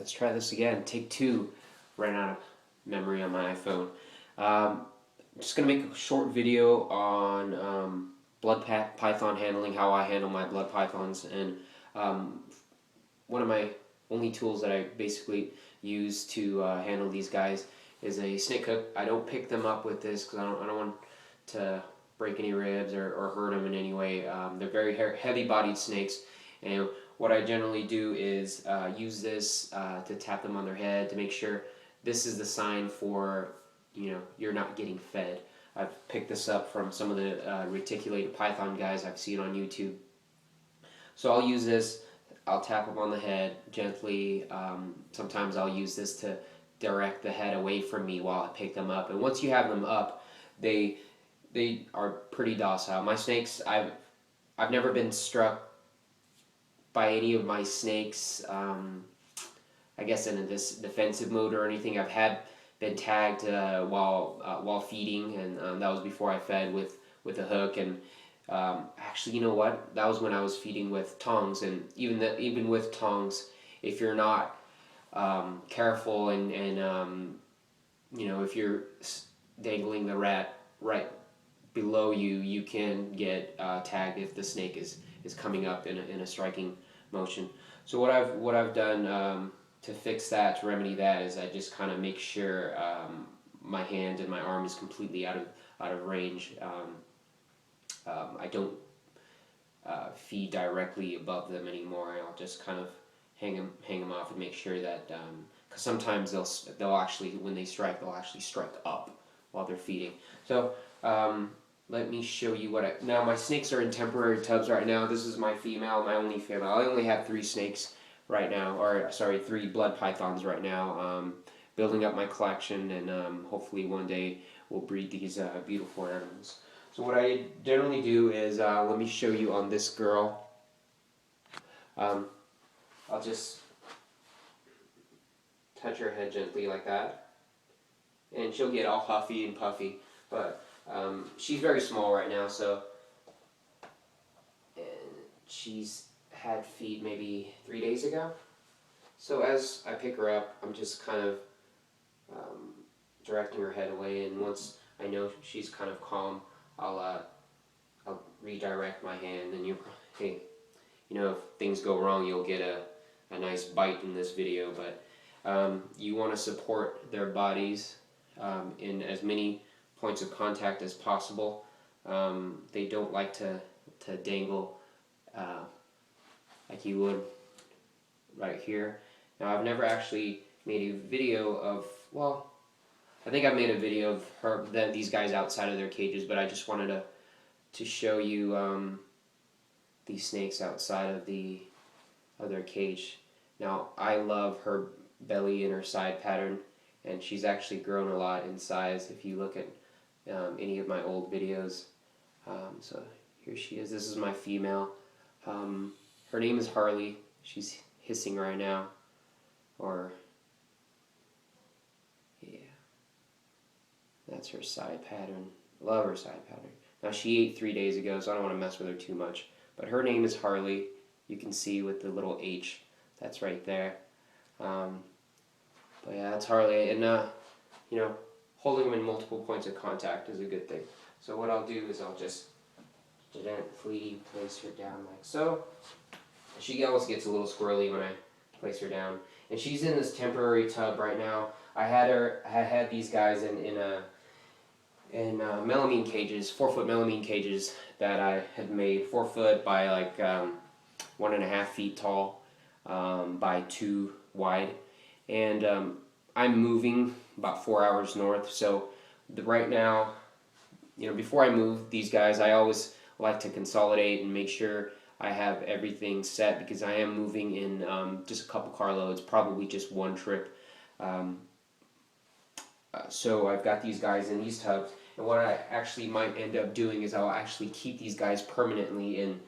let's try this again. Take two. Ran out of memory on my iPhone. I'm just gonna make a short video on blood python handling, how I handle my blood pythons, and one of my only tools that I basically use to handle these guys is a snake hook. I don't pick them up with this because I don't want to break any ribs or hurt them in any way. They're very heavy-bodied snakes, and what I generally do is use this to tap them on their head to make sure this is the sign for, you're not getting fed. I've picked this up from some of the reticulated python guys I've seen on YouTube. So I'll use this. I'll tap them on the head gently. Sometimes I'll use this to direct the head away from me while I pick them up. And once you have them up, they are pretty docile. My snakes, I've never been struck by any of my snakes, I guess in this defensive mode or anything. I've been tagged while feeding, and that was before I fed with a hook. And actually, you know what? That was when I was feeding with tongs, and even with tongs, if you're not careful and if you're dangling the rat right below you, you can get tagged if the snake is coming up in a striking motion. So what I've done to fix that, to remedy that, is I just kind of make sure my hand and my arm is completely out of range. I don't feed directly above them anymore. I'll just kind of hang them off and make sure that, because sometimes they'll actually, when they strike, they'll actually strike up while they're feeding. So let me show you now my snakes are in temporary tubs right now. This is my female, my only female. I only have 3 snakes right now, or sorry, 3 blood pythons right now. Building up my collection, and hopefully one day we'll breed these beautiful animals. So what I generally do is, let me show you on this girl. I'll just touch her head gently like that, and she'll get all huffy and puffy, but she's very small right now, and she's had feed maybe 3 days ago. So as I pick her up, I'm just kind of directing her head away, and once I know she's kind of calm, I'll redirect my hand, and if things go wrong, you'll get a nice bite in this video. But you want to support their bodies in as many points of contact as possible. They don't like to dangle like you would right here. Now, I've never actually made a video of, well, I think I've made a video of these guys outside of their cages, but I just wanted to show you these snakes outside of their cage. Now, I love her belly and her side pattern, and she's actually grown a lot in size if you look at any of my old videos. So here she is. This is my female. Her name is Harley. She's hissing right now. Yeah. That's her side pattern. Love her side pattern. Now, she ate 3 days ago, so I don't want to mess with her too much. But her name is Harley. You can see with the little H. That's right there. But yeah, that's Harley. And, holding them in multiple points of contact is a good thing. So what I'll do is I'll just gently place her down like so. She always gets a little squirrely when I place her down. And she's in this temporary tub right now. I had these guys in melamine cages, 4-foot melamine cages that I had made, 4 foot by like 1.5 feet tall by 2 wide. And I'm moving about 4 hours north, so right now, before I move these guys, I always like to consolidate and make sure I have everything set, because I am moving in just a couple carloads, probably just one trip. So I've got these guys in these tubs, and what I actually might end up doing is I'll actually keep these guys permanently in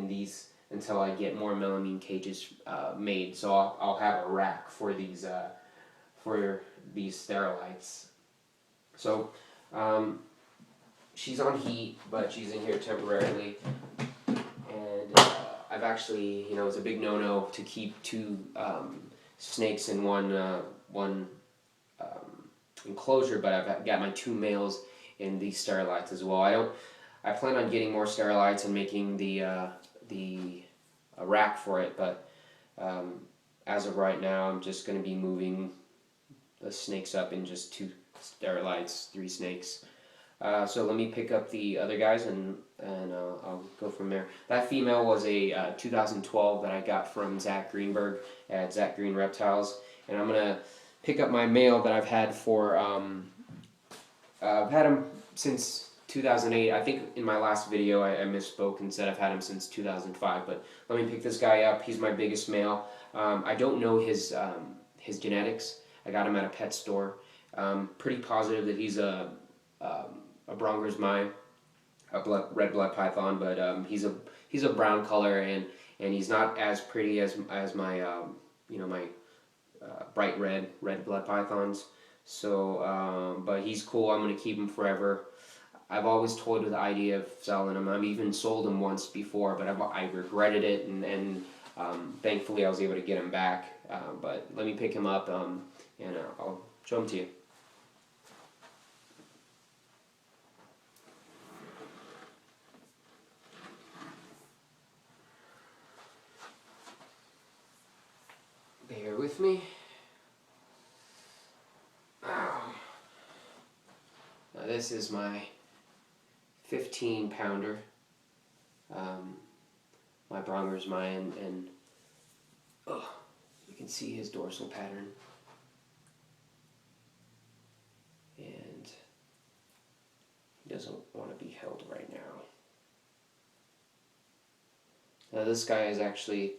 these until I get more melamine cages made. So I'll have a rack for these sterilites. So she's on heat, but she's in here temporarily. And I've actually, it's a big no-no to keep two snakes in one enclosure, but I've got my 2 males in these Sterilites as well. I plan on getting more Sterilites and making the rack for it, but as of right now, I'm just going to be moving the snakes up in just 2 Sterilites, 3 snakes. So let me pick up the other guys and I'll go from there. That female was a 2012 that I got from Zach Greenberg at Zach Green Reptiles, and I'm gonna pick up my male that I've had for I've had him since 2008. I think in my last video I misspoke and said I've had him since 2005, but let me pick this guy up. He's my biggest male. I don't know his genetics. I got him at a pet store. Pretty positive that he's a Bronger's Mai, red blood python, but he's a brown color, and he's not as pretty as my my bright red blood pythons. So, but he's cool. I'm gonna keep him forever. I've always toyed with the idea of selling him. I've even sold him once before, but I regretted it, and thankfully I was able to get him back. But let me pick him up, and I'll show him to you. Bear with me. Now this is my 15-pounder, my Bronger's Mai, and you can see his dorsal pattern, and he doesn't want to be held right now. Now this guy is actually,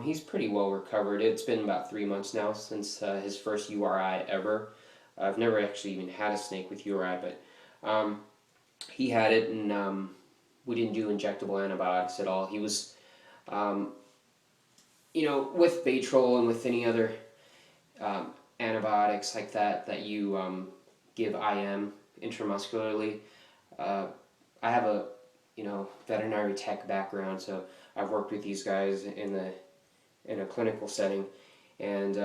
he's pretty well recovered. It's been about 3 months now since his first URI ever. I've never actually even had a snake with URI, but he had it, and we didn't do injectable antibiotics at all. He was, with Baytril and with any other antibiotics like that you give IM intramuscularly. I have a veterinary tech background, so I've worked with these guys in a clinical setting, and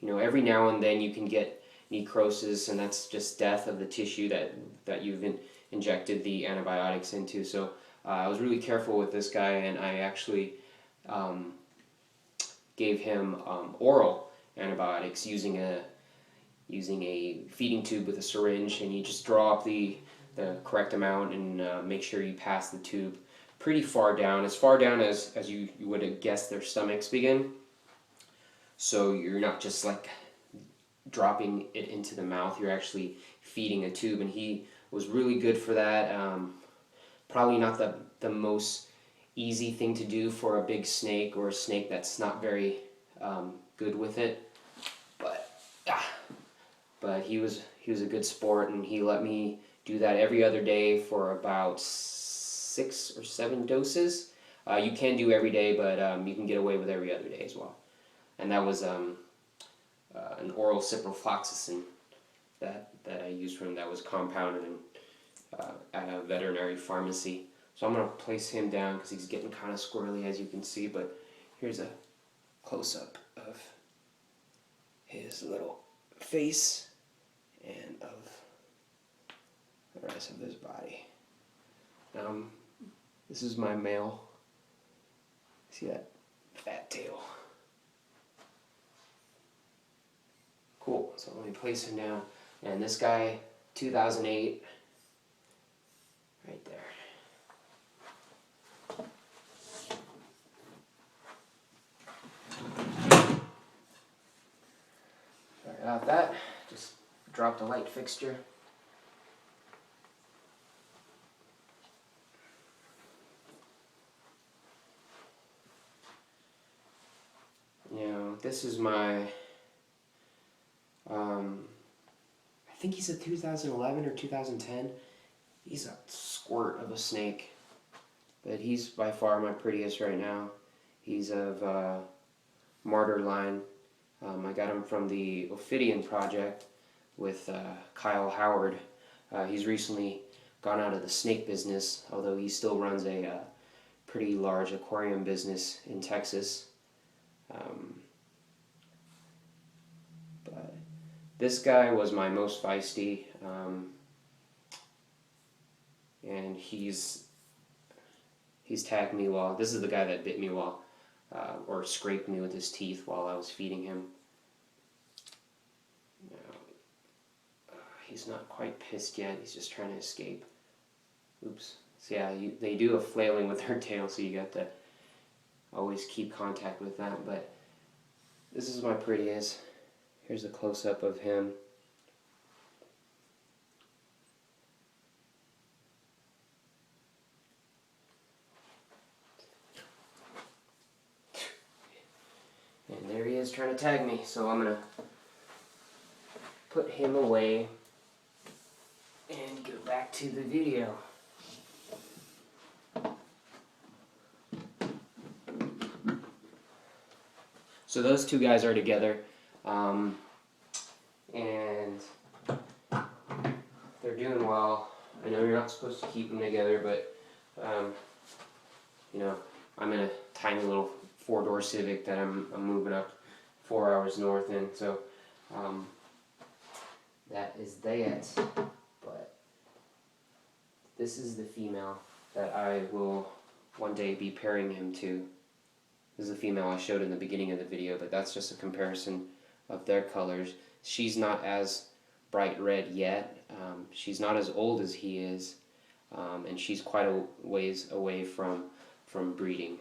every now and then you can get necrosis, and that's just death of the tissue that you've injected the antibiotics into. So I was really careful with this guy, and I actually gave him oral antibiotics using a feeding tube with a syringe, and you just draw up the correct amount and make sure you pass the tube pretty far down, as you would have guessed their stomachs begin. So you're not just like dropping it into the mouth, you're actually feeding a tube, and he was really good for that. Probably not the most easy thing to do for a big snake or a snake that's not very good with it, but he was a good sport, and he let me do that every other day for about 6 or 7 doses. You can do every day, but you can get away with every other day as well. And that was an oral ciprofloxacin that I used for him that was compounded at a veterinary pharmacy. So I'm going to place him down because he's getting kind of squirrely, as you can see, but here's a close-up of his little face and of the rest of his body. This is my male. See that fat tail? Cool, so let me place him down. And this guy, 2008, right there. Sorry about that, just dropped a light fixture. This is my, I think he's a 2011 or 2010. He's a squirt of a snake, but he's by far my prettiest right now. He's of Martyr line. I got him from the Ophidian Project with Kyle Howard. He's recently gone out of the snake business, although he still runs a pretty large aquarium business in Texas. This guy was my most feisty, and he's tagged me while, this is the guy that bit me while, or scraped me with his teeth while I was feeding him. He's not quite pissed yet, he's just trying to escape. Oops. So yeah, they do a flailing with their tail, so you got to always keep contact with that. But this is my prettiest. Here's a close-up of him. And there he is trying to tag me, so I'm going to put him away and go back to the video. So those two guys are together, and they're doing well. I know you're not supposed to keep them together, but you know, I'm in a tiny little 4-door Civic that I'm moving up 4 hours north in, so that is that. But this is the female that I will one day be pairing him to. This is the female I showed in the beginning of the video, but that's just a comparison of their colors. She's not as bright red yet. She's not as old as he is, and she's quite a ways away from breeding.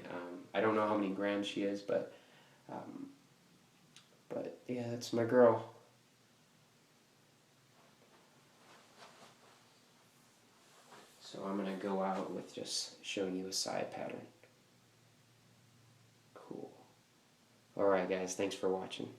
I don't know how many grams she is, but yeah, that's my girl. So I'm gonna go out with just showing you a side pattern. Cool. Alright guys, thanks for watching.